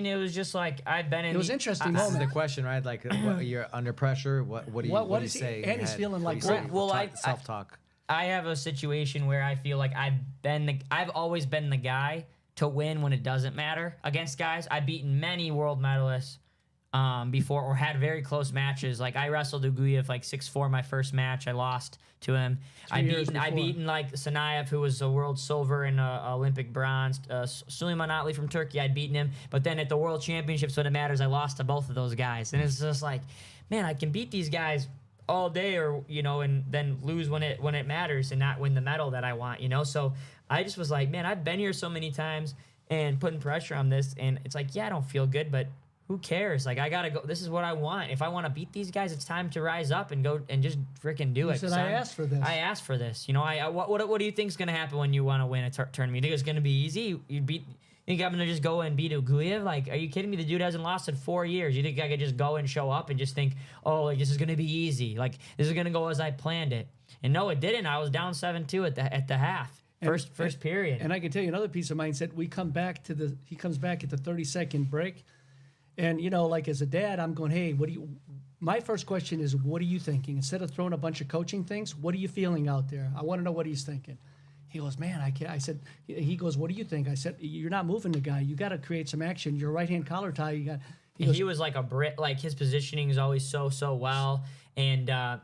mean, it was just like I've been in. It was interesting This is moment. the question, right? Like, what, you're under pressure. What do you What do you is he- say? and he's feeling like self-talk. I have a situation where I feel like I've always been the guy to win when it doesn't matter against guys. I've beaten many world medalists before, or had very close matches. Like I wrestled Uguyev like 6-4 my first match. I lost to him. I beaten like Sanayev, who was a world silver and Olympic bronze. Suleiman Atli from Turkey, I'd beaten him. But then at the world championships, when it matters, I lost to both of those guys. And it's just like, man, I can beat these guys all day, or and then lose when it matters and not win the medal that I want. So I just was like, man, I've been here so many times and putting pressure on this, and it's like, yeah, I don't feel good, but who cares? Like, I gotta go. This is what I want. If I want to beat these guys, it's time to rise up and go and just freaking do it. Said, I asked for this. I asked for this. What do you think's gonna happen when you want to win a tournament? You think it's gonna be easy? You think I'm gonna just go and beat Uguyev? Like, are you kidding me? The dude hasn't lost in 4 years. You think I could just go and show up and just think, oh, like this is gonna be easy? Like this is gonna go as I planned it? And no, it didn't. I was down 7-2 at the half. First period. And I can tell you another piece of mindset. He comes back at the 30-second break. And, like as a dad, I'm going, hey, my first question is, what are you thinking? Instead of throwing a bunch of coaching things, what are you feeling out there? I want to know what he's thinking. He goes, man, I can't. I said, he goes, what do you think? I said, you're not moving the guy. You got to create some action. Your right-hand collar tie, he was like a Brit. Like his positioning is always so well. And, a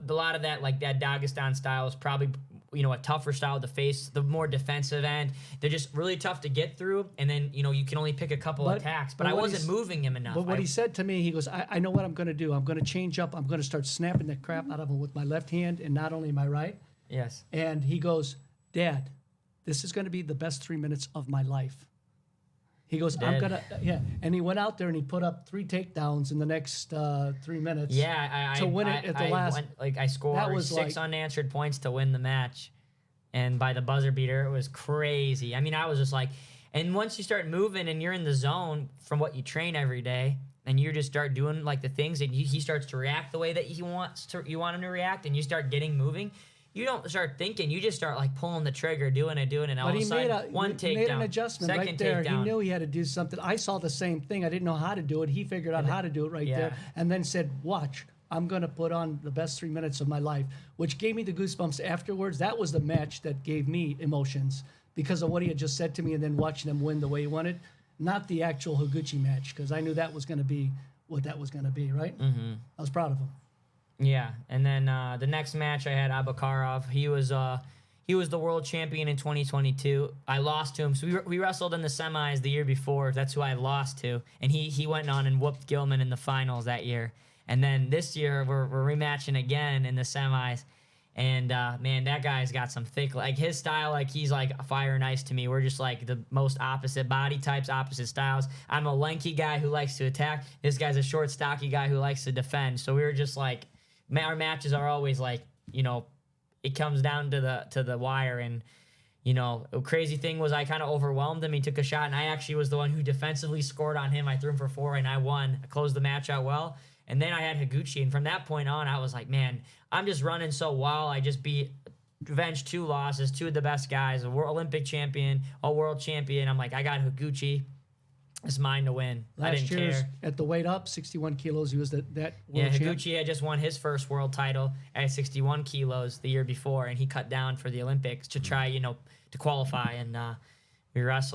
lot of that, like that Dagestan style is probably a tougher style to face, the more defensive end. They're just really tough to get through, and then you can only pick a couple attacks. But I wasn't moving him enough. But what he said to me, he goes, I know what I'm going to do. I'm going to change up. I'm going to start snapping the crap out of him with my left hand and not only my right. Yes. And he goes, Dad, this is going to be the best 3 minutes of my life. He goes, I'm going to, yeah. And he went out there and he put up 3 takedowns in the next 3 minutes. Yeah. To win it at the last. I scored 6 unanswered points to win the match. And by the buzzer beater, it was crazy. I mean, I was just like, and once you start moving and you're in the zone from what you train every day, and you just start doing like the things, and he starts to react the way that you want him to react, and you start getting moving. You don't start thinking. You just start like pulling the trigger, doing it, and all of a sudden, one takedown, made an adjustment second right there. takedown. He knew he had to do something. I saw the same thing. I didn't know how to do it. He figured out how to do it right there, and then said, "Watch, I'm going to put on the best 3 minutes of my life," which gave me the goosebumps afterwards. That was the match that gave me emotions because of what he had just said to me, and then watching him win the way he wanted. Not the actual Higuchi match, because I knew that was going to be what that was going to be. Right? Mm-hmm. I was proud of him. Yeah, and then the next match I had Abakarov. He was the world champion in 2022. I lost to him. So we wrestled in the semis the year before. That's who I lost to, and he went on and whooped Gilman in the finals that year. And then this year we're rematching again in the semis. And man, that guy's got some thick, like his style, like he's like fire and ice to me. We're just like the most opposite body types, opposite styles. I'm a lanky guy who likes to attack. This guy's a short, stocky guy who likes to defend. So we were just like, our matches are always like, it comes down to the wire. And the crazy thing was I kind of overwhelmed him. He took a shot, and I actually was the one who defensively scored on him. I threw him for 4, and I won. I closed the match out well. And then I had Higuchi, and from that point on, I was like, man, I'm just running so well. I just avenged 2 losses, 2 of the best guys, a world Olympic champion, a world champion. I'm like, I got Higuchi. It's mine to win. I didn't care. At the weight up, 61 kilos, he was that world Higuchi had just won his first world title at 61 kilos the year before, and he cut down for the Olympics to try, to qualify, and we wrestled.